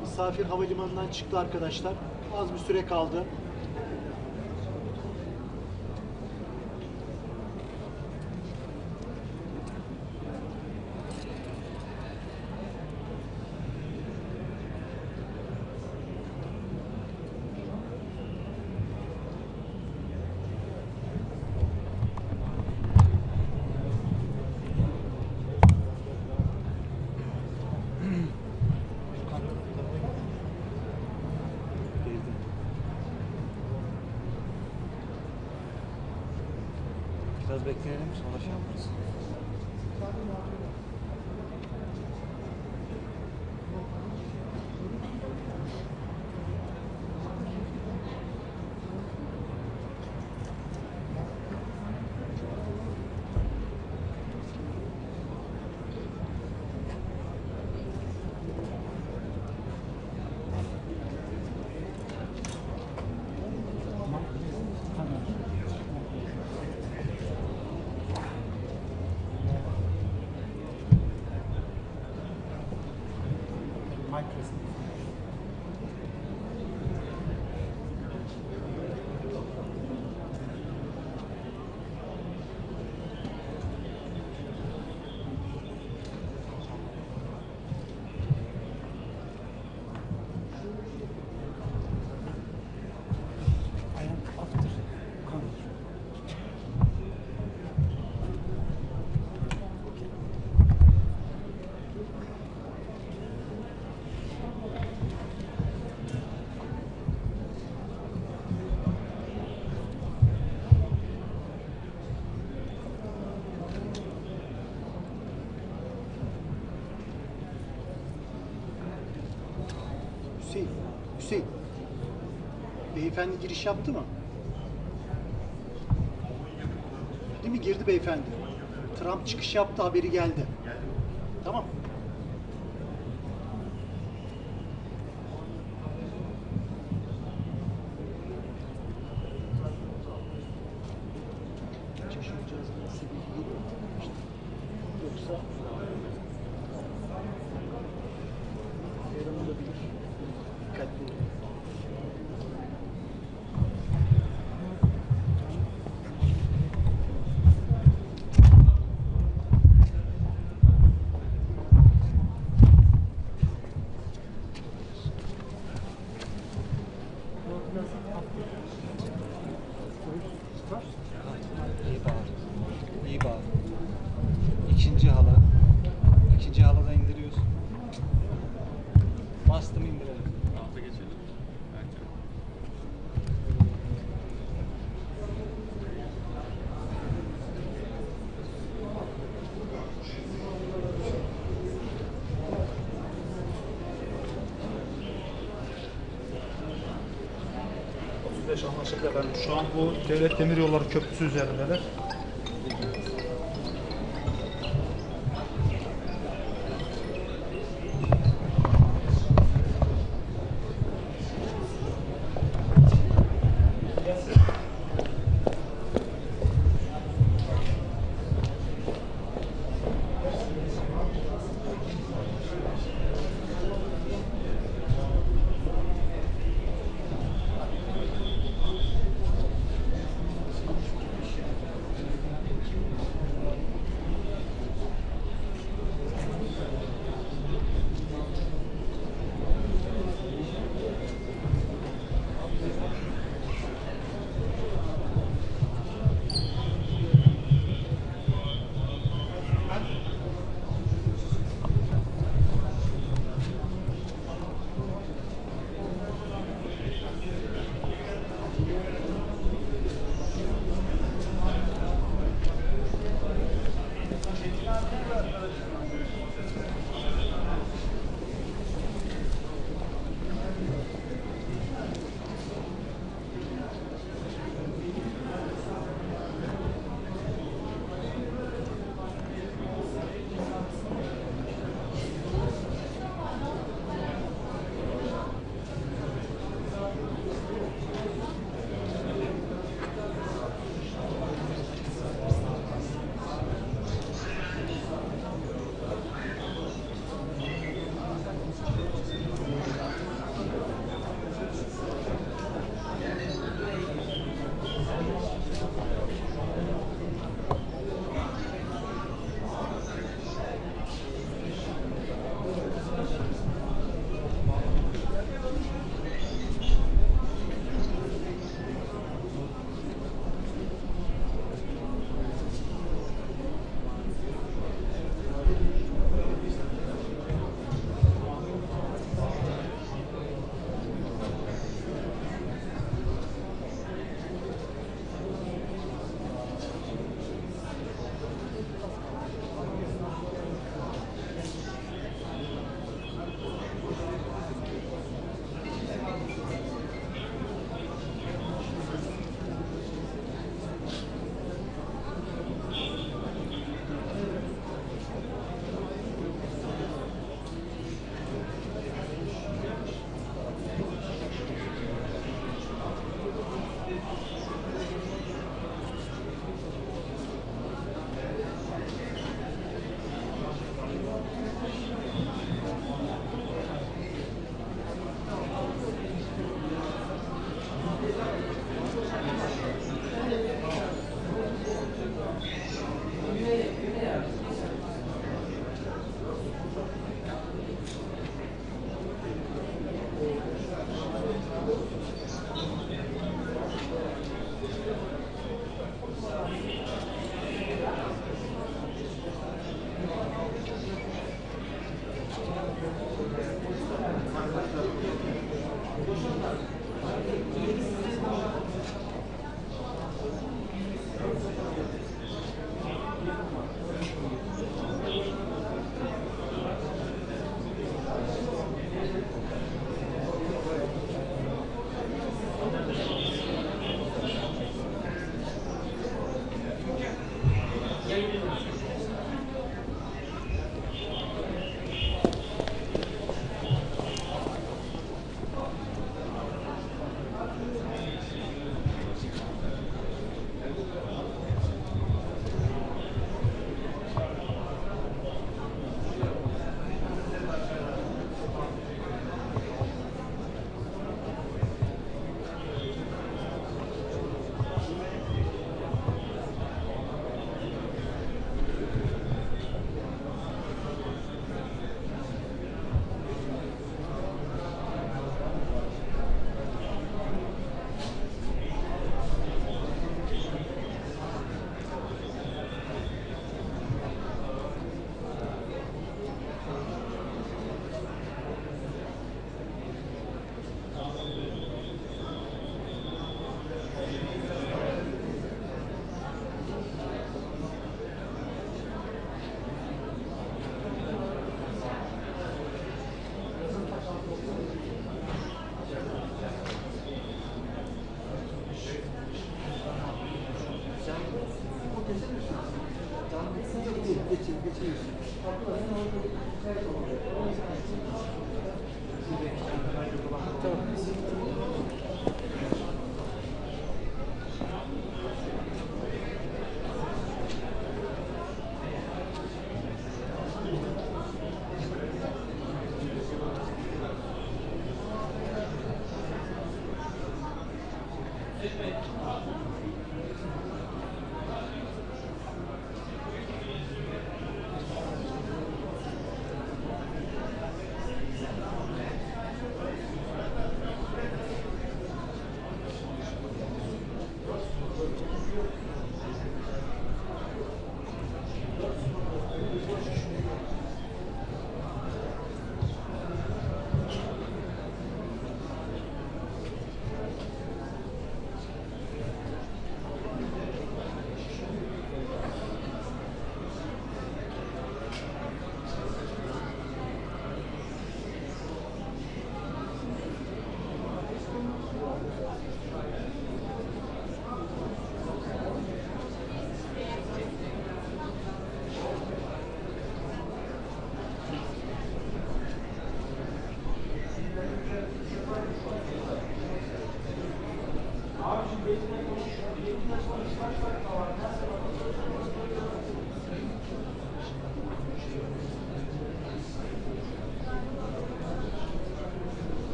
Misafir havalimanından çıktı arkadaşlar. Az bir süre kaldı. Biraz bekleyelim, sonra şey yaparız. Hüseyin, beyefendi giriş yaptı mı? Değil mi? Girdi beyefendi. Trump çıkış yaptı, haberi geldi. Tamam. Şaşıracağız. Yoksa yaranılabilir. Dikkatli olun. İyi bağır. İyi bağır. İkinci hala. İkinci halada indiriyorsun. Bastım indirelim. Alta geçelim. Bence. Anlaşıldı efendim. Şu an bu Devlet Demiryolları Köprüsü üzerindeler.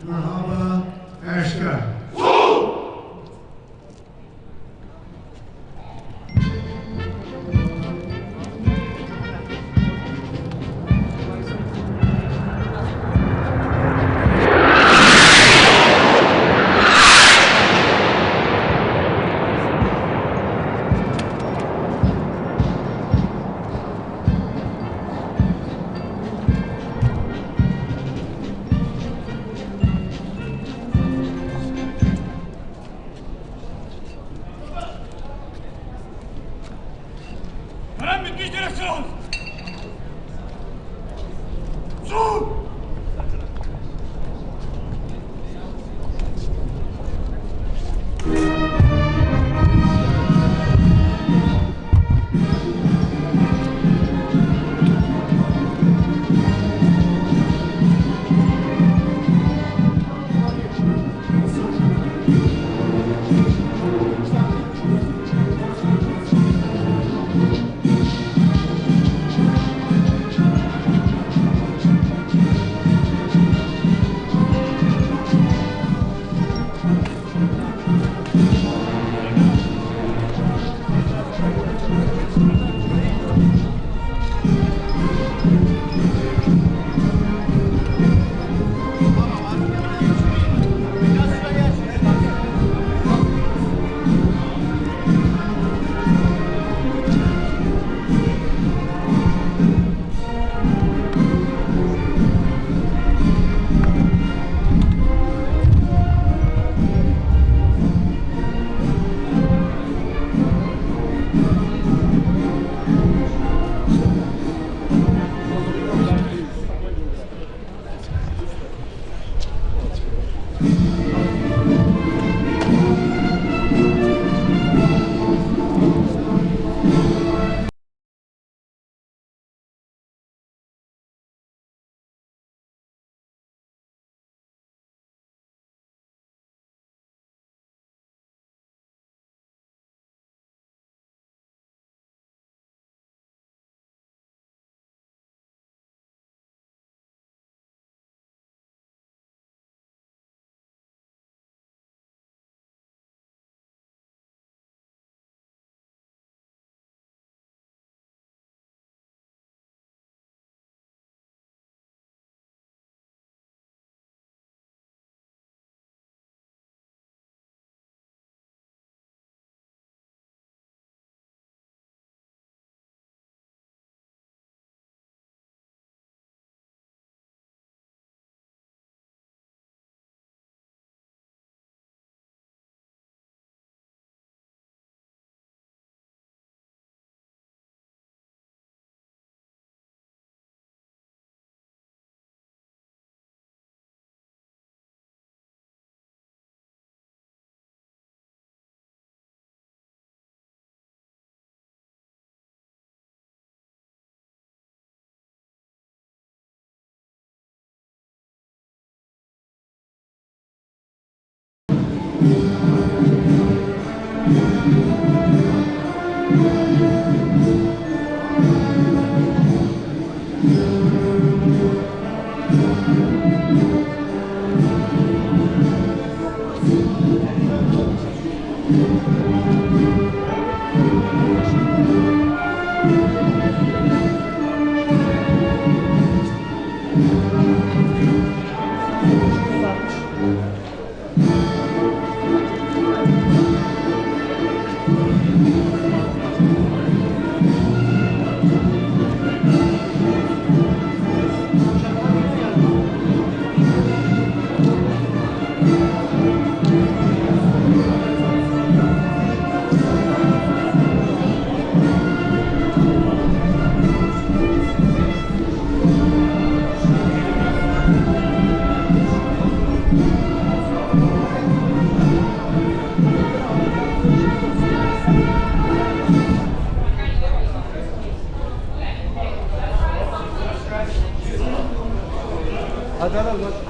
Merhaba, aşka. Hadi hadi hadi.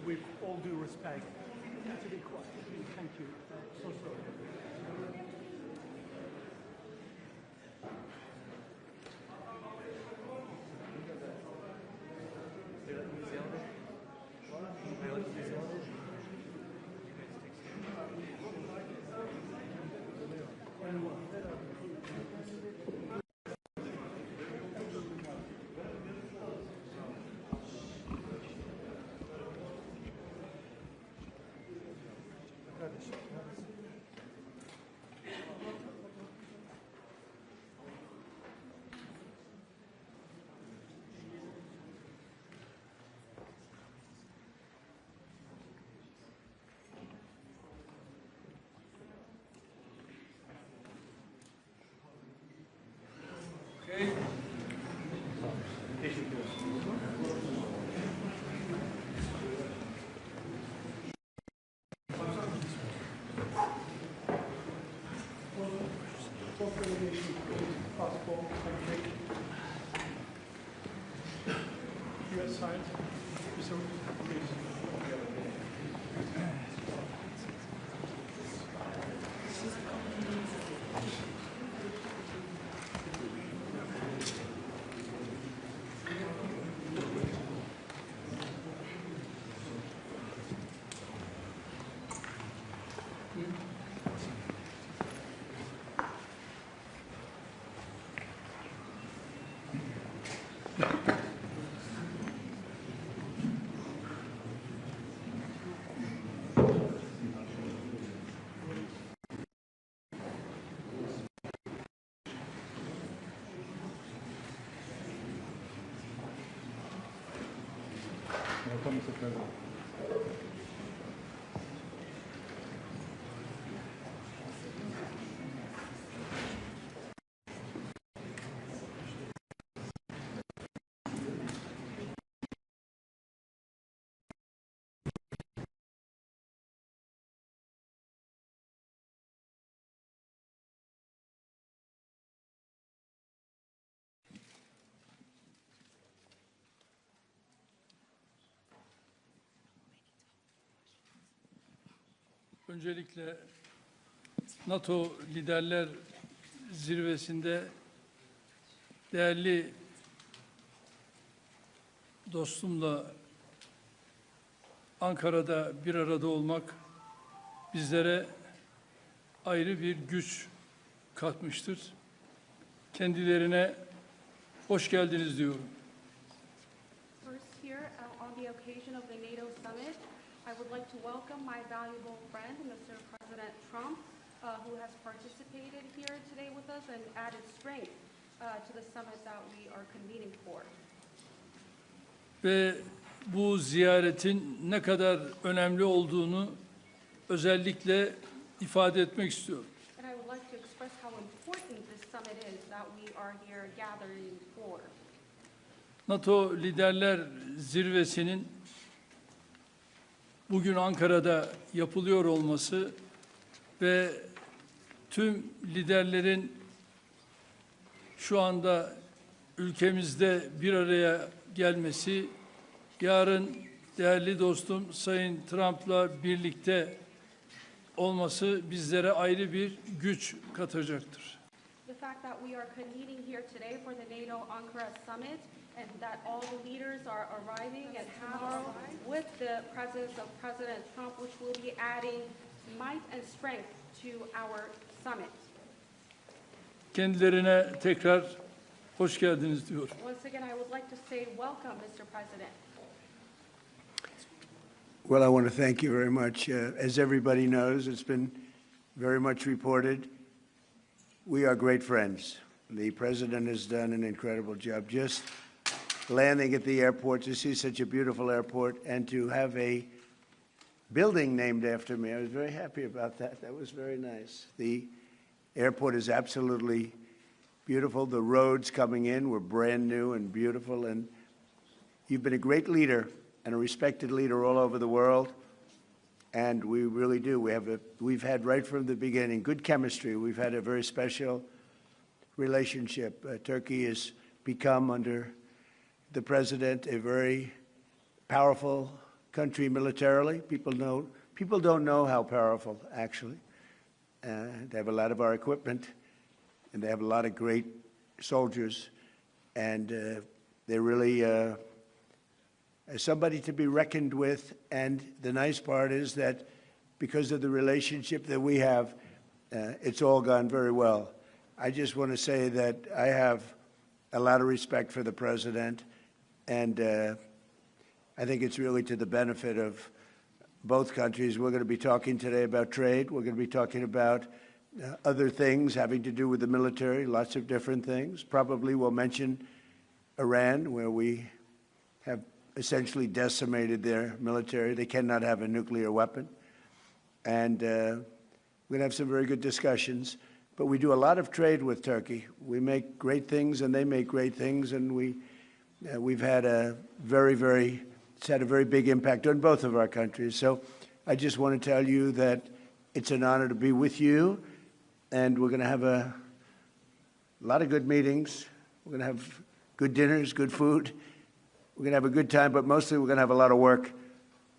With all due respect, to be quiet. Thank you. So sorry. Passport, country. US side. So, please. Öncelikle NATO Liderler Zirvesi'nde değerli dostumla Ankara'da bir arada olmak bizlere ayrı bir güç katmıştır. Kendilerine hoş geldiniz diyorum. First here, on the occasion of the NATO Summit, I would like to welcome my valuable friend, Mr. President Trump, who has participated here today with us and added strength to the summit that we are convening for. Ve bu ziyaretin ne kadar önemli olduğunu özellikle ifade etmek istiyorum. And I would like to express how important this summit is that we are here gathering for. NATO Liderler Zirvesi'nin bugün Ankara'da yapılıyor olması ve tüm liderlerin şu anda ülkemizde bir araya gelmesi, yarın değerli dostum Sayın Trump'la birlikte olması bizlere ayrı bir güç katacaktır. The fact that we are convening here today for the NATO Ankara Summit and that all the leaders are arriving at tomorrow with the presence of President Trump, which will be adding might and strength to our summit. Kendilerine tekrar hoş geldiniz diyor. Once again, I would like to say welcome, Mr. President. Well, I want to thank you very much. As everybody knows, it's been very much reported. We are great friends. The president has done an incredible job just landing at the airport, to see such a beautiful airport and to have a building named after me. I was very happy about that. That was very nice. The airport is absolutely beautiful. The roads coming in were brand new and beautiful, and you've been a great leader and a respected leader all over the world, and we really do. We've had right from the beginning good chemistry. We've had a very special relationship. Turkey has become, under the president, a very powerful country militarily. People don't know how powerful, actually. They have a lot of our equipment, and they have a lot of great soldiers, and they're really somebody to be reckoned with. And the nice part is that because of the relationship that we have, it's all gone very well. I just want to say that I have a lot of respect for the president, and I think it's really to the benefit of both countries. We're going to be talking today about trade. We're going to be talking about other things having to do with the military, lots of different things. Probably we'll mention Iran, where we have essentially decimated their military. They cannot have a nuclear weapon. And we're going to have some very good discussions. But we do a lot of trade with Turkey. We make great things, and they make great things, and we've had it's had a very big impact on both of our countries. So I just want to tell you that it's an honor to be with you, and we're going to have a lot of good meetings. We're going to have good dinners, good food. We're going to have a good time, but mostly we're going to have a lot of work,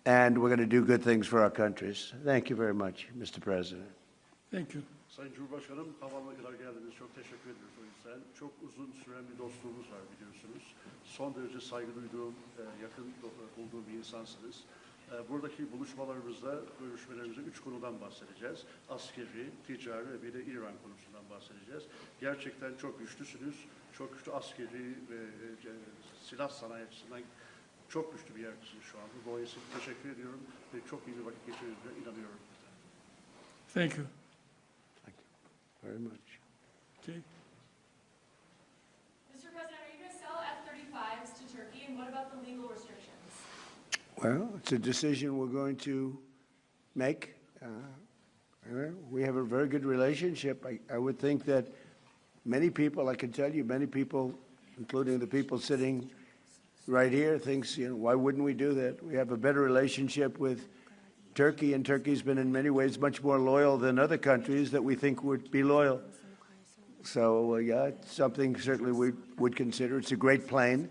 and we're going to do good things for our countries. Thank you very much, Mr. President. Thank you. Sayın Cumhurbaşkanım, havaalanına kadar geldiniz. Çok teşekkür ediyoruz o yüzden. Çok uzun süren bir dostluğumuz var, biliyorsunuz. Son derece saygı duyduğum, yakın bulduğum bir insansınız. Buradaki buluşmalarımızda, görüşmelerimizde 3 konudan bahsedeceğiz. Askeri, ticari ve bir de İran konusundan bahsedeceğiz. Gerçekten çok güçlüsünüz. Çok güçlü askeri ve silah sanayi açısından çok güçlü bir yerdesiniz şu anda. Dolayısıyla teşekkür ediyorum ve çok iyi bir vakit geçirdiğinize inanıyorum. Thank you. Very much. Okay. Mr. President, are you going to sell F-35s to Turkey, and what about the legal restrictions? Well, it's a decision we're going to make. We have a very good relationship. I would think that many people, I can tell you, many people, including the people sitting right here, thinks, why wouldn't we do that? We have a better relationship with Turkey, and Turkey's been in many ways much more loyal than other countries that we think would be loyal. So, yeah, it's something certainly we would consider. It's a great plane.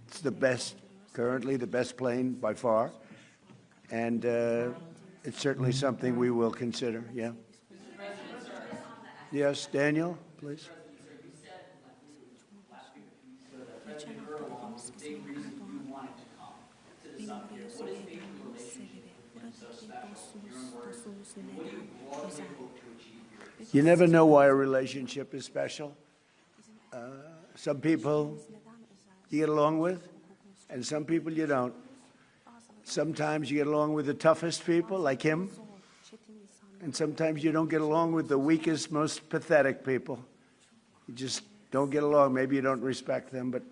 It's the best, currently the best plane by far. And it's certainly something we will consider, yeah. Yes, Daniel, please. You never know why a relationship is special. Some people you get along with, and some people you don't. Sometimes you get along with the toughest people, like him, and sometimes you don't get along with the weakest, most pathetic people. You just don't get along. Maybe you don't respect them, but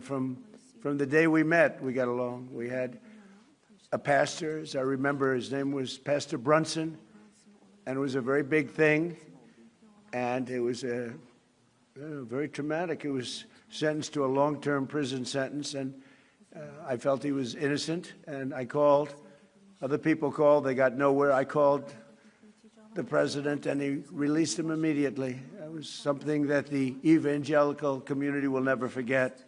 from the day we met, we got along. We had a pastor, as I remember, his name was Pastor Brunson, and it was a very big thing, and it was very traumatic. He was sentenced to a long-term prison sentence, and I felt he was innocent, and I called. Other people called. They got nowhere. I called the president, and he released him immediately. It was something that the evangelical community will never forget,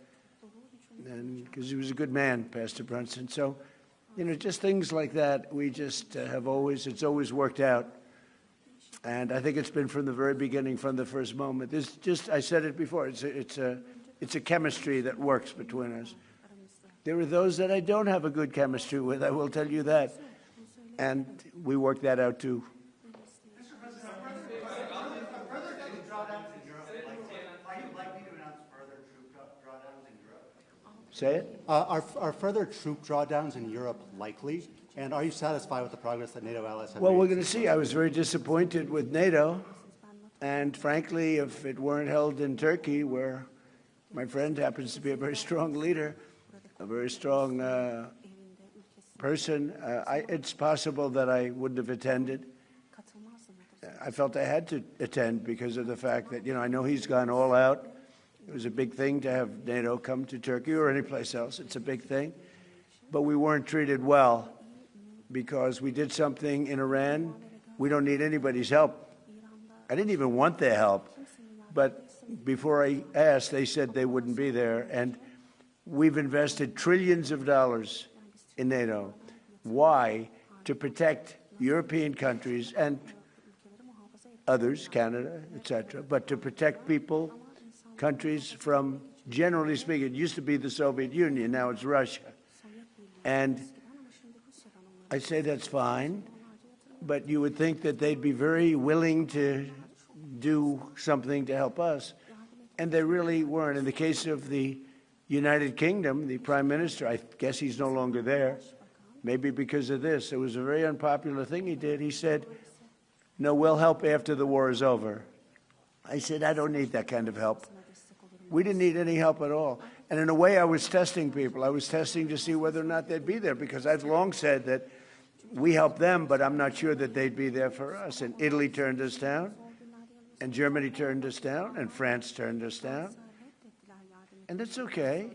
and because he was a good man, Pastor Brunson. So, just things like that, we just it's always worked out. And I think it's been from the very beginning, from the first moment. This just, I said it before, it's a chemistry that works between us. There are those that I don't have a good chemistry with, I will tell you that. And we work that out too. Say it? Are further troop drawdowns in Europe likely? And are you satisfied with the progress that NATO allies have Well, made? we're going to see. I was very disappointed with NATO. And frankly, if it weren't held in Turkey, where my friend happens to be a very strong leader, a very strong person, it's possible that I wouldn't have attended. I felt I had to attend because of the fact that, I know he's gone all out. It was a big thing to have NATO come to Turkey or any place else. It's a big thing. But we weren't treated well because we did something in Iran. We don't need anybody's help. I didn't even want their help. But before I asked, they said they wouldn't be there. And we've invested trillions of dollars in NATO. Why? To protect European countries and others, Canada, etc., but to protect people, countries from, generally speaking, it used to be the Soviet Union, now it's Russia. And I say that's fine, but you would think that they'd be very willing to do something to help us. And they really weren't. In the case of the United Kingdom, the Prime Minister, I guess he's no longer there, maybe because of this. It was a very unpopular thing he did. He said, no, we'll help after the war is over. I said, I don't need that kind of help. We didn't need any help at all. And in a way, I was testing people. I was testing to see whether or not they'd be there, because I've long said that we help them, but I'm not sure that they'd be there for us. And Italy turned us down, and Germany turned us down, and France turned us down. And that's okay.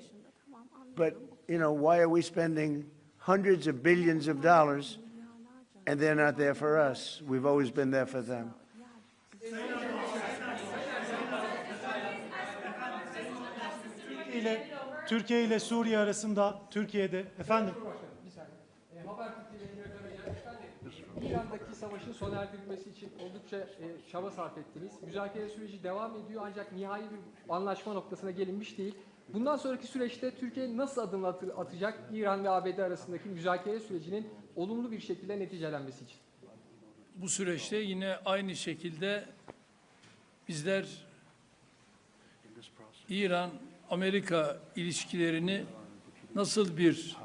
But, why are we spending hundreds of billions of dollars and they're not there for us? We've always been there for them. Türkiye ile Suriye arasında Türkiye'de efendim. İran'daki savaşın sona erdirilmesi için oldukça çaba sarf ettiniz. Müzakere süreci devam ediyor ancak nihai bir anlaşma noktasına gelinmiş değil. Bundan sonraki süreçte Türkiye nasıl adım atacak İran ve ABD arasındaki müzakere sürecinin olumlu bir şekilde neticelenmesi için? Bu süreçte yine aynı şekilde bizler İran-Amerika ilişkilerini nasıl bir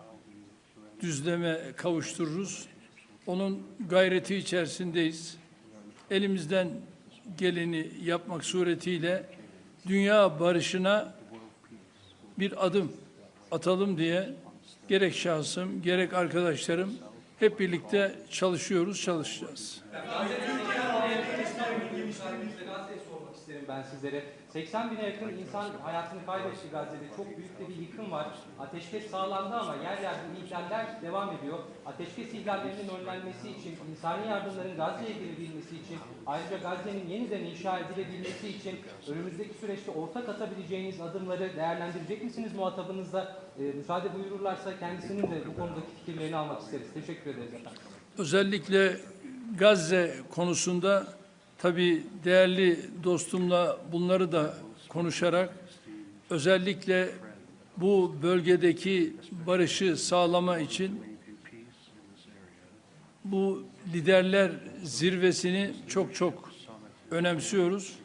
düzleme kavuştururuz? Onun gayreti içerisindeyiz. Elimizden geleni yapmak suretiyle dünya barışına bir adım atalım diye gerek şahsım, gerek arkadaşlarım hep birlikte çalışacağız. Ben sizlere 80 bine yakın insan hayatını kaybetti Gazze'de. Çok büyük de bir yıkım var. Ateşkes sağlandı ama yer yerde ihlaller devam ediyor. Ateşkes ihlallerinin önlenmesi için, insani yardımların Gazze'ye girebilmesi için, ayrıca Gazze'nin yeniden inşa edilebilmesi için önümüzdeki süreçte ortak atabileceğiniz adımları değerlendirecek misiniz muhatabınızla? Müsaade buyururlarsa kendisinin de bu konudaki fikirlerini almak isteriz. Teşekkür ederiz efendim. Özellikle Gazze konusunda tabii değerli dostumla bunları da konuşarak özellikle bu bölgedeki barışı sağlama için bu liderler zirvesini çok önemsiyoruz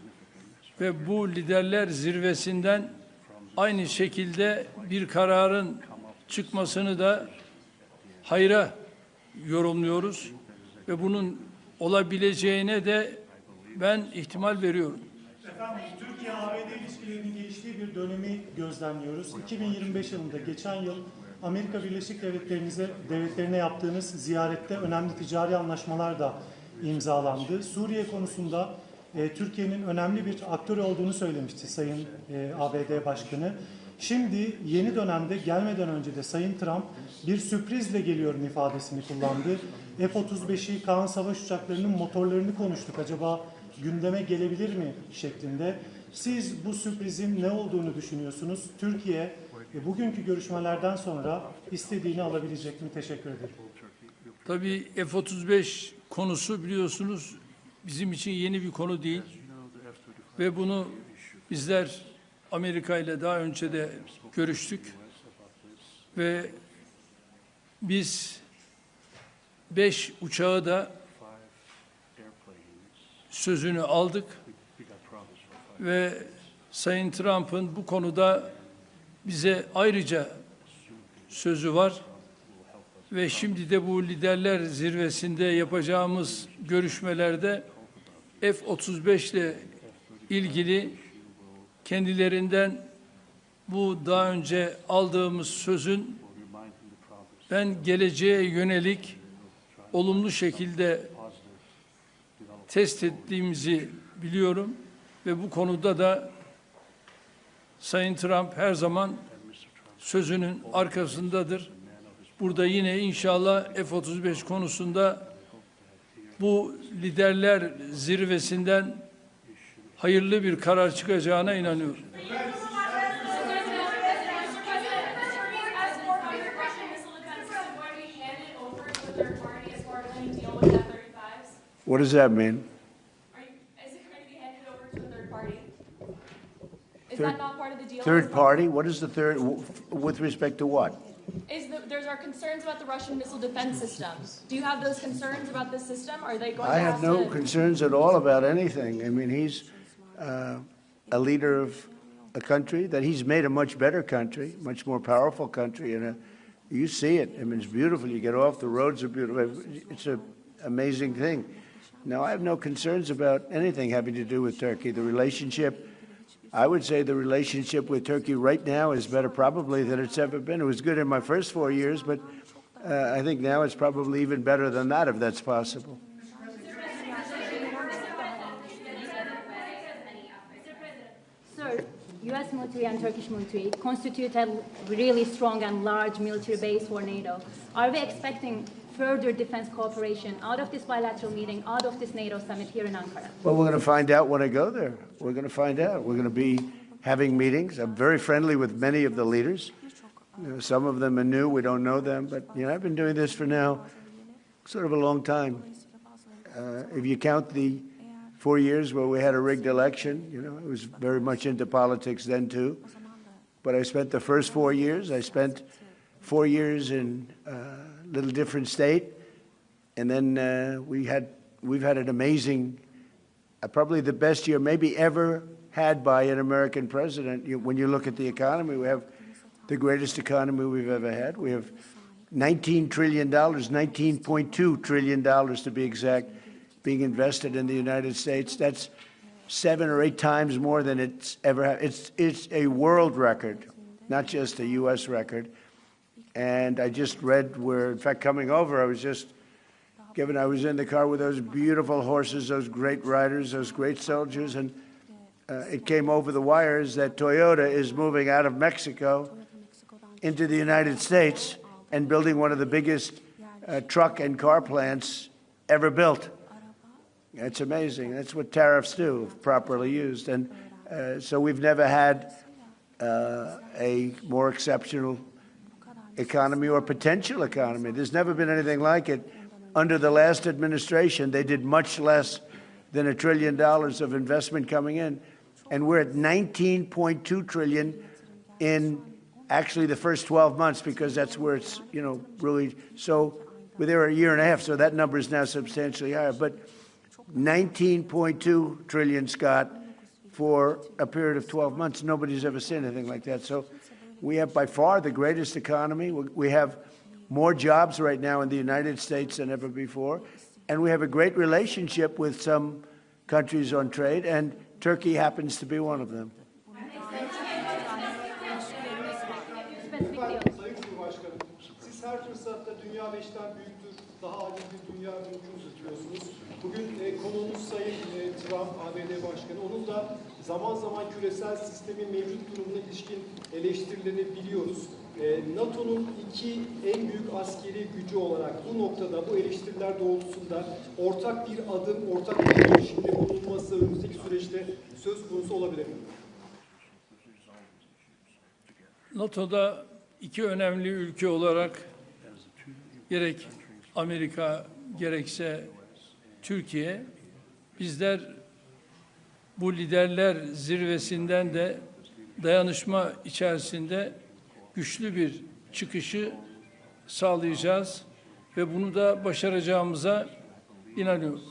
ve bu liderler zirvesinden aynı şekilde bir kararın çıkmasını da hayra yorumluyoruz ve bunun olabileceğine de ben ihtimal veriyorum. Efendim, Türkiye-ABD ilişkilerinin geliştiği bir dönemi gözlemliyoruz. 2025 yılında geçen yıl Amerika Birleşik Devletleri'ne yaptığınız ziyarette önemli ticari anlaşmalar da imzalandı. Suriye konusunda Türkiye'nin önemli bir aktör olduğunu söylemişti Sayın ABD Başkanı. Şimdi yeni dönemde gelmeden önce de Sayın Trump bir sürprizle geliyorum ifadesini kullandı. F-35'i, Kaan savaş uçaklarının motorlarını konuştuk. Acaba gündeme gelebilir mi şeklinde. Siz bu sürprizin ne olduğunu düşünüyorsunuz? Türkiye bugünkü görüşmelerden sonra istediğini alabilecek mi? Teşekkür ederim. Tabii F-35 konusu biliyorsunuz bizim için yeni bir konu değil ve bunu bizler Amerika ile daha önce de görüştük ve biz 5 uçağı da sözünü aldık ve Sayın Trump'ın bu konuda bize ayrıca sözü var ve şimdi de bu liderler zirvesinde yapacağımız görüşmelerde F-35 ile ilgili kendilerinden bu daha önce aldığımız sözün ben geleceğe yönelik olumlu şekilde test ettiğimizi biliyorum ve bu konuda da Sayın Trump her zaman sözünün arkasındadır. Burada yine inşallah F-35 konusunda bu liderler zirvesinden hayırlı bir karar çıkacağına inanıyorum. What does that mean? Is it going to be handed over to a third party? Is that not part of the deal? Third party? What is the third, with respect to what? There's our concerns about the Russian missile defense system. Do you have those concerns about this system? Are they going I to have no concerns at all about anything. I mean, he's a leader of a country that he's made a much better country, much more powerful country, and you see it. I mean, it's beautiful. You get off, the roads are beautiful. It's an amazing thing. No, I have no concerns about anything having to do with Turkey. The relationship, I would say the relationship with Turkey right now is better probably than it's ever been. It was good in my first 4 years, but I think now it's probably even better than that, if that's possible. Sir, U.S. military and Turkish military constitute a really strong and large military base for NATO. Are we expecting further defense cooperation out of this bilateral meeting, out of this NATO summit here in Ankara? Well, we're going to find out when I go there. We're going to find out. We're going to be having meetings. I'm very friendly with many of the leaders. You know, some of them are new. We don't know them. But, you know, I've been doing this for now sort of a long time. If you count the 4 years where we had a rigged election, you know, I was very much into politics then, too. But I spent the first 4 years. I spent 4 years in a little different state. And then we've had an amazing, probably the best year maybe ever had by an American president. When you look at the economy, we have the greatest economy we've ever had. We have $19 trillion, $19.2 trillion to be exact, being invested in the United States. That's 7 or 8 times more than it's ever had. It's a world record, not just a U.S. record. And I just read where, in fact, coming over, I was in the car with those beautiful horses, those great riders, those great soldiers, and it came over the wires that Toyota is moving out of Mexico into the United States and building one of the biggest truck and car plants ever built. It's amazing. That's what tariffs do, if properly used. And so we've never had a more exceptional economy or potential economy. There's never been anything like it. Under the last administration, they did much less than $1 trillion of investment coming in. And we're at $19.2 trillion in actually the first 12 months, because that's where it's, you know, really, so we're there a year and a half, so that number is now substantially higher. But 19.2 trillion, Scott, for a period of 12 months. Nobody's ever seen anything like that. So we have by far the greatest economy. We have more jobs right now in the United States than ever before. And we have a great relationship with some countries on trade, and Turkey happens to be one of them. Sayın Cumhurbaşkanım, siz her fırsatta dünya 5'ten büyüktür, daha adil bir dünya mümkün tutuyorsunuz. Bugün konuğumuz Sayın Trump, ABD Başkanı, onun da zaman zaman küresel sistemin mevcut durumuna ilişkin eleştirilerini biliyoruz. NATO'nun 2 en büyük askeri gücü olarak bu noktada, bu eleştiriler doğrultusunda ortak bir adım, ortak bir girişimde bulunması önümüzdeki süreçte söz konusu olabilir mi? NATO'da 2 önemli ülke olarak gerek Amerika gerekse Türkiye bizler bu liderler zirvesinden de dayanışma içerisinde güçlü bir çıkışı sağlayacağız ve bunu da başaracağımıza inanıyorum.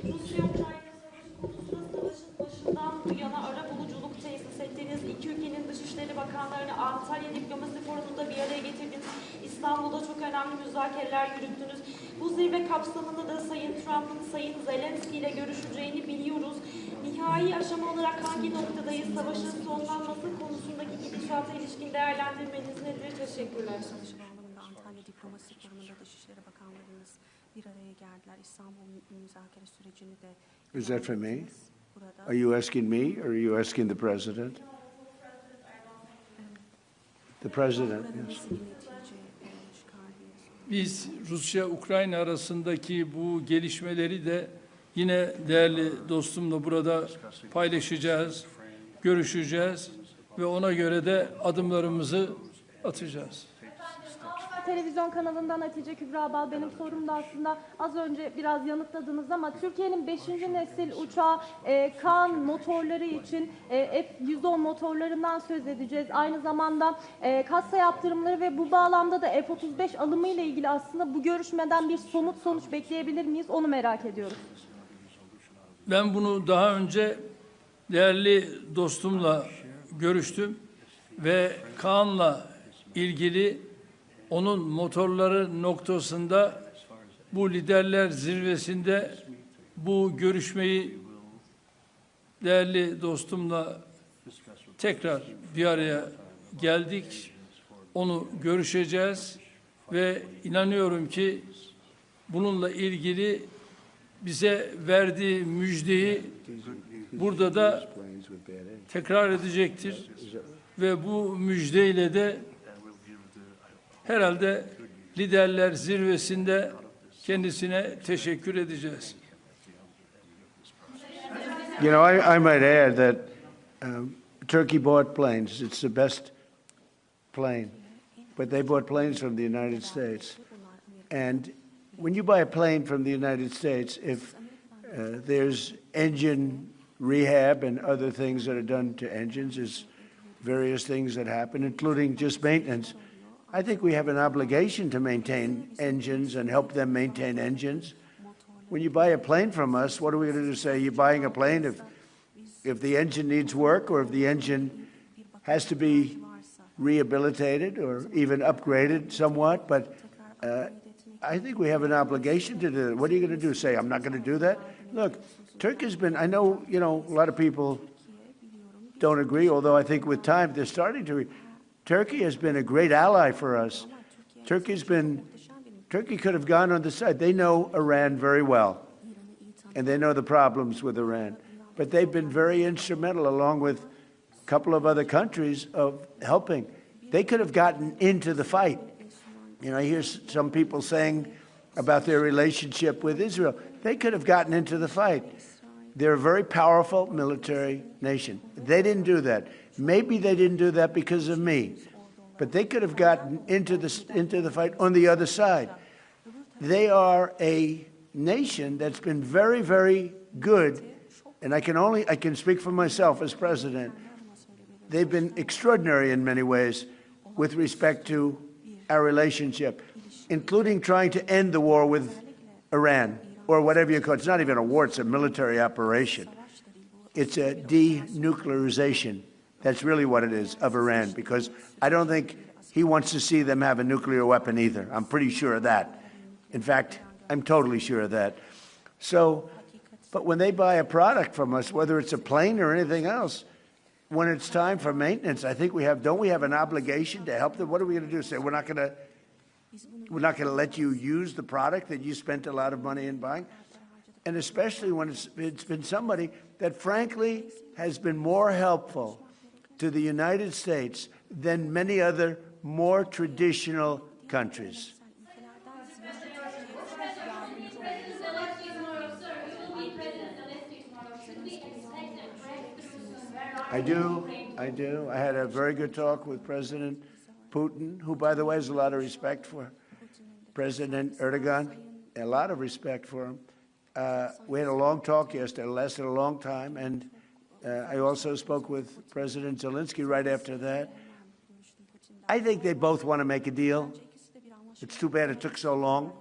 Rusya-Ukrayna savaşı konusunda savaşın başından bu yana arabuluculuk tesis ettiğiniz iki ülkenin Dışişleri Bakanlarını Antalya Diplomasi Forumu'nda bir araya getirdiniz. İstanbul'da çok önemli müzakereler yürüttünüz. Bu zirve kapsamında da Sayın Trump'ın Sayın Zelenski ile görüşeceğini biliyoruz. Nihai aşama olarak hangi noktadayız? Savaşın sonlanması konusundaki gidişata ilişkin değerlendirmeniz nedir? Teşekkürler. Antalya Diplomasi Forumu'nda Dışişleri Bakanlarımız bir araya geldiler. İstanbul müzakere sürecini de... Is that for me? Are you asking me or are you asking the president? The president, yes. Biz Rusya-Ukrayna arasındaki bu gelişmeleri de yine değerli dostumla burada paylaşacağız, görüşeceğiz ve ona göre de adımlarımızı atacağız. Televizyon kanalından Hatice Kübra Bal. Benim sorum da aslında az önce biraz yanıtladınız ama Türkiye'nin 5. nesil uçağı Kaan motorları için F-110 motorlarından söz edeceğiz. Aynı zamanda kassa yaptırımları ve bu bağlamda da F-35 alımı ile ilgili aslında bu görüşmeden bir somut sonuç bekleyebilir miyiz? Onu merak ediyoruz. Ben bunu daha önce değerli dostumla görüştüm ve Kaan'la ilgili onun motorları noktasında bu liderler zirvesinde bu görüşmeyi değerli dostumla tekrar bir araya geldik. Onu görüşeceğiz ve inanıyorum ki bununla ilgili bize verdiği müjdeyi burada da tekrar edecektir ve bu müjdeyle de herhalde liderler zirvesinde kendisine teşekkür edeceğiz. You know, I might add that Turkey bought planes. It's the best plane. But they bought planes from the United States. And when you buy a plane from the United States, if there's engine rehab and other things that are done to engines, there's various things that happen, including just maintenance. I think we have an obligation to maintain engines and help them maintain engines. When you buy a plane from us, what are we going to do? Say you're buying a plane if the engine needs work or if the engine has to be rehabilitated or even upgraded somewhat. But I think we have an obligation to do that. What are you going to do? Say, I'm not going to do that? Look, Turkey's been, I know, you know, a lot of people don't agree, although I think with time they're starting to agree. Turkey has been a great ally for us. Turkey could have gone on the side. They know Iran very well, and they know the problems with Iran. But they've been very instrumental, along with a couple of other countries, of helping. They could have gotten into the fight. You know, I hear some people saying about their relationship with Israel. They could have gotten into the fight. They're a very powerful military nation. They didn't do that. Maybe they didn't do that because of me, but they could have gotten into the fight on the other side. They are a nation that's been very, very good, and I can speak for myself as president. They've been extraordinary in many ways with respect to our relationship, including trying to end the war with Iran, or whatever you call it. It's not even a war, it's a military operation. It's a denuclearization. That's really what it is, of Iran, because I don't think he wants to see them have a nuclear weapon either. I'm pretty sure of that. In fact, I'm totally sure of that. So, but when they buy a product from us, whether it's a plane or anything else, when it's time for maintenance, I think don't we have an obligation to help them? What are we going to do? Say, we're not going to let you use the product that you spent a lot of money in buying? And especially when it's been somebody that, frankly, has been more helpful to the United States than many other more traditional countries. I do. I had a very good talk with President Putin, who, by the way, has a lot of respect for President Erdogan. a lot of respect for him. We had a long talk yesterday. It lasted a long time. And I also spoke with President Zelensky right after that. I think they both want to make a deal. It's too bad it took so long.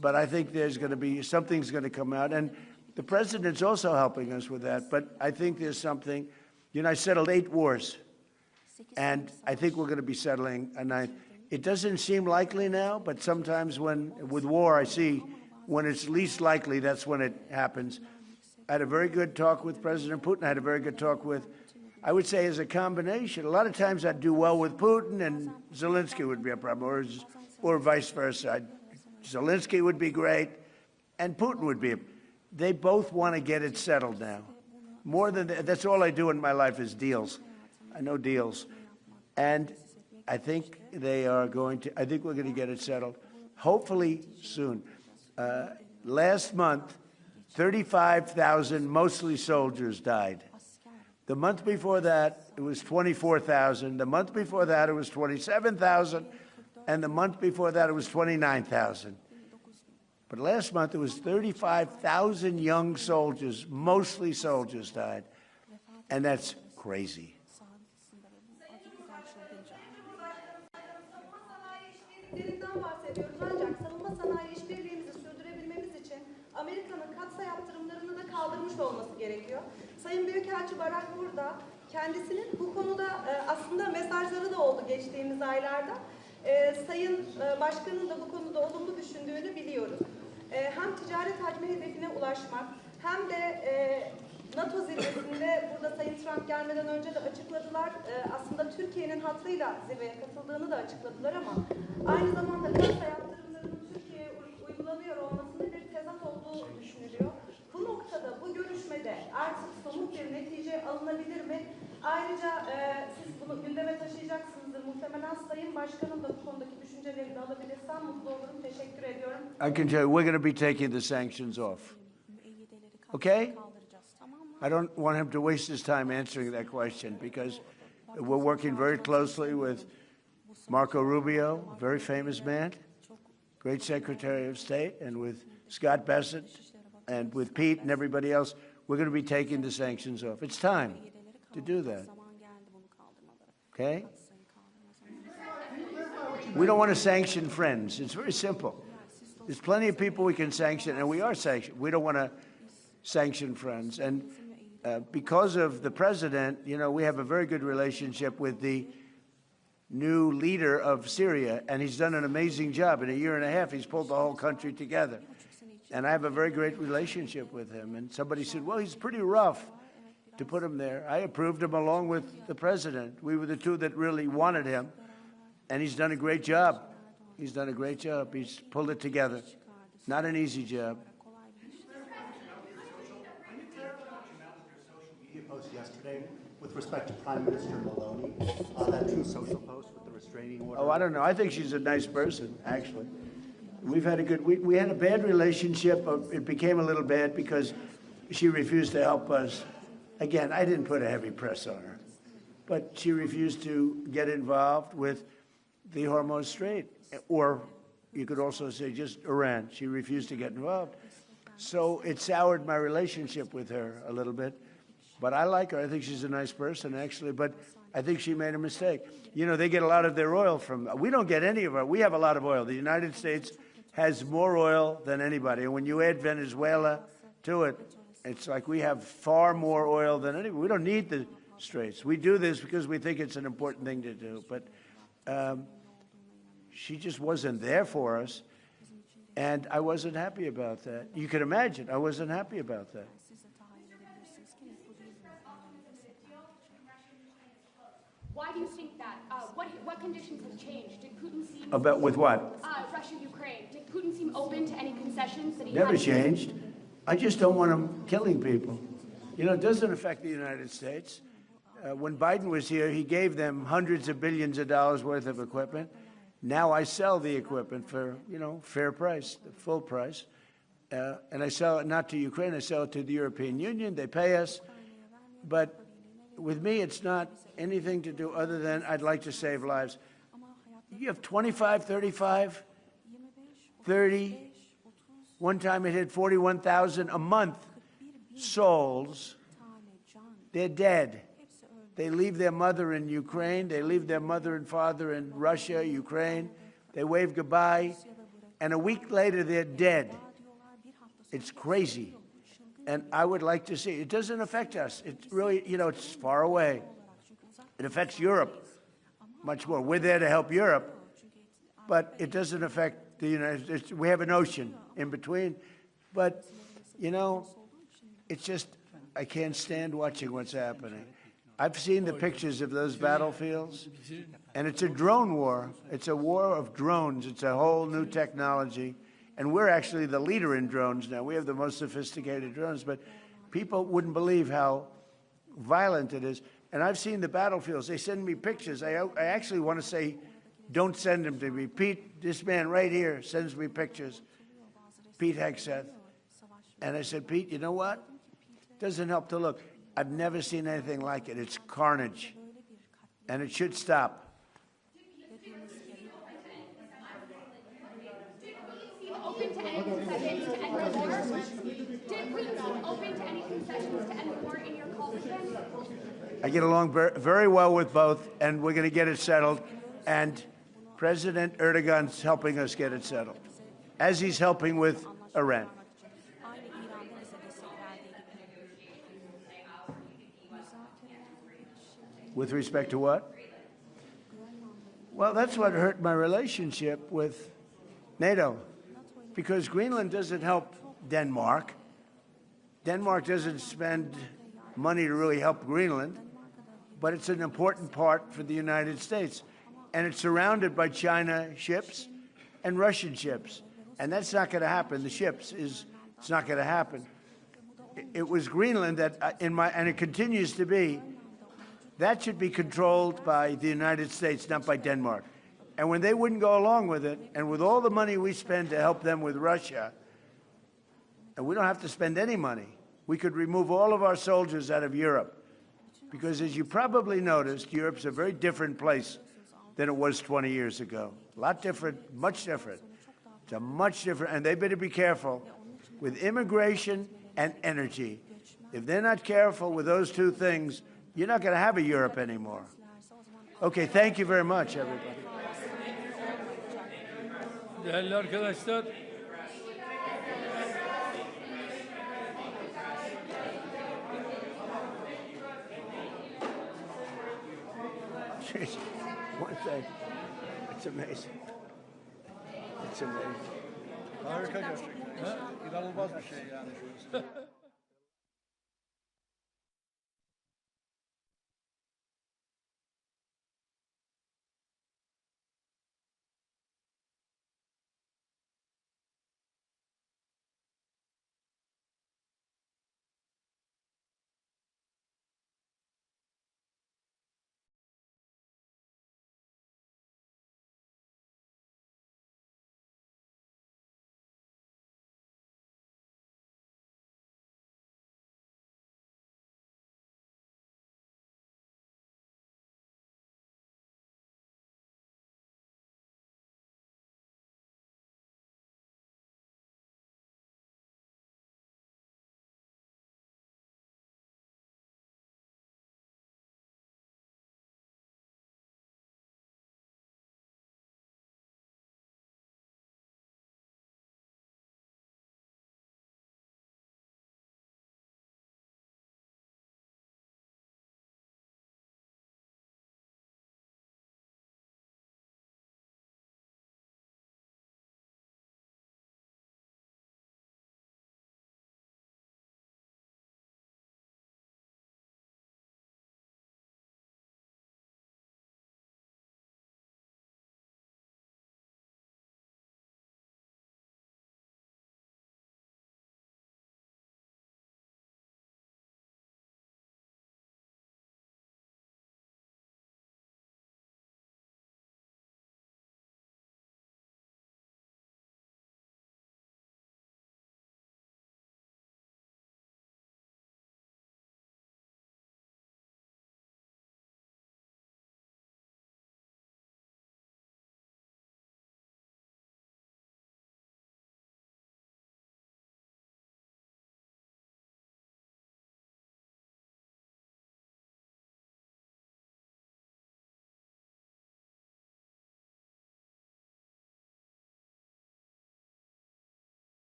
But I think there's going to be, something's going to come out. And the president's also helping us with that. But I think there's something, you know, I settled 8 wars. And I think we're going to be settling a 9th. It doesn't seem likely now, but sometimes with war, I see when it's least likely, that's when it happens. I had a very good talk with President Putin. I had a very good talk with, I would say, as a combination. A lot of times I'd do well with Putin and Zelensky would be a problem, or vice versa. Zelensky would be great and Putin would be. They both want to get it settled now. More than that, that's all I do in my life is deals. I know deals. And I think they are going to, I think we're going to get it settled, hopefully soon. Last month, 35,000, mostly soldiers, died. The month before that, it was 24,000. The month before that, it was 27,000. And the month before that, it was 29,000. But last month, it was 35,000 young soldiers, mostly soldiers, died. And that's crazy. Bahsediyoruz ancak savunma sanayi işbirliğimizi sürdürebilmemiz için Amerika'nın katsayı yaptırımlarını da kaldırmış olması gerekiyor. Sayın Büyükelçi Barak burada kendisinin bu konuda aslında mesajları da oldu geçtiğimiz aylarda. Sayın Başkan'ın da bu konuda olumlu düşündüğünü biliyoruz. Hem ticaret hacmi hedefine ulaşmak hem de NATO zirvesinde burada Sayın Trump gelmeden önce de açıkladılar. Aslında Türkiye'nin hattıyla zirveye katıldığını da açıkladılar ama aynı zamanda katsayı yaptırımlarının Türkiye'ye uygulanıyor olmasının bir tezat olduğu düşünülüyor. Bu noktada, bu görüşmede artık somut bir netice alınabilir mi? Ayrıca siz bunu gündeme taşıyacaksınızdır. Muhtemelen Sayın Başkan'ın da bu konudaki düşüncelerini alabilirsem mutlu olurum. Teşekkür ediyorum. I can tell you, we're going to be taking the sanctions off. Okay? I don't want him to waste his time answering that question because we're working very closely with Marco Rubio, a very famous man, great Secretary of State, and with Scott Bessent, and with Pete and everybody else. We're going to be taking the sanctions off. It's time to do that. Okay? We don't want to sanction friends. It's very simple. There's plenty of people we can sanction, and we are sanctioned. We don't want to sanction friends. And because of the president, you know, we have a very good relationship with the new leader of Syria, and he's done an amazing job. In a year and a half, he's pulled the whole country together. And I have a very great relationship with him. And somebody said, well, he's pretty rough to put him there. I approved him along with the president. We were the two that really wanted him. And he's done a great job. He's done a great job. He's pulled it together. Not an easy job. Post yesterday with respect to Prime Minister Maloney, that True Social post with the restraining order. Oh, I don't know. I think she's a nice person, actually. We've had a good, we had a bad relationship. It became a little bad because she refused to help us. Again, I didn't put a heavy press on her, but she refused to get involved with the Hormuz Strait, or you could also say just Iran. She refused to get involved. So it soured my relationship with her a little bit. But I like her. I think she's a nice person, actually. But I think she made a mistake. You know, they get a lot of their oil from, we don't get any of our, we have a lot of oil. The United States has more oil than anybody. And when you add Venezuela to it, it's like we have far more oil than anybody. We don't need the straits. We do this because we think it's an important thing to do. But she just wasn't there for us. And I wasn't happy about that. You can imagine, I wasn't happy about that. Why do you think that? What conditions have changed? Did Putin seem... About with what? Russia, Ukraine. Did Putin seem open to any concessions that he Never had? changed. I just don't want him killing people. You know, it doesn't affect the United States. When Biden was here, he gave them hundreds of billions of dollars worth of equipment. Now I sell the equipment for, you know, fair price, the full price. And I sell it not to Ukraine, I sell it to the European Union. They pay us. But with me, it's not anything to do other than I'd like to save lives. You have 25, 35, 30 One time it hit 41,000 a month. Souls, they're dead. They leave their mother in Ukraine. They leave their mother and father in Russia, Ukraine. They wave goodbye. And a week later, they're dead. It's crazy. And I would like to see, it doesn't affect us. It really, you know, it's far away. It affects Europe much more. We're there to help Europe, but it doesn't affect the United States. We have an ocean in between. But, you know, it's just, I can't stand watching what's happening. I've seen the pictures of those battlefields, and it's a drone war. It's a war of drones. It's a whole new technology. And we're actually the leader in drones now. We have the most sophisticated drones, but people wouldn't believe how violent it is. And I've seen the battlefields. They send me pictures. I actually want to say, don't send them to me. Pete, this man right here sends me pictures. Pete Hegseth. And I said, Pete, you know what? Doesn't help to look. I've never seen anything like it. It's carnage. And it should stop. Open to any concessions to end the war? Did we seem open to any concessions to end the war in your call with them? I get along very well with both, and we're going to get it settled. And President Erdogan's helping us get it settled, as he's helping with Iran. With respect to what? Well, that's what hurt my relationship with NATO, because Greenland doesn't help Denmark. Denmark doesn't spend money to really help Greenland, but it's an important part for the United States. And it's surrounded by China ships and Russian ships. And that's not going to happen. The ships it's not going to happen. It was Greenland that, and it continues to be, that should be controlled by the United States, not by Denmark. And when they wouldn't go along with it, and with all the money we spend to help them with Russia, and we don't have to spend any money, we could remove all of our soldiers out of Europe. Because as you probably noticed, Europe's a very different place than it was 20 years ago. A lot different, much different. It's a much different, and they better be careful with immigration and energy. If they're not careful with those two things, you're not going to have a Europe anymore. Okay, thank you very much, everybody. Değerli arkadaşlar, One thing, it's amazing. It's amazing. Harika gerçekten. İnanılmaz bir şey yani.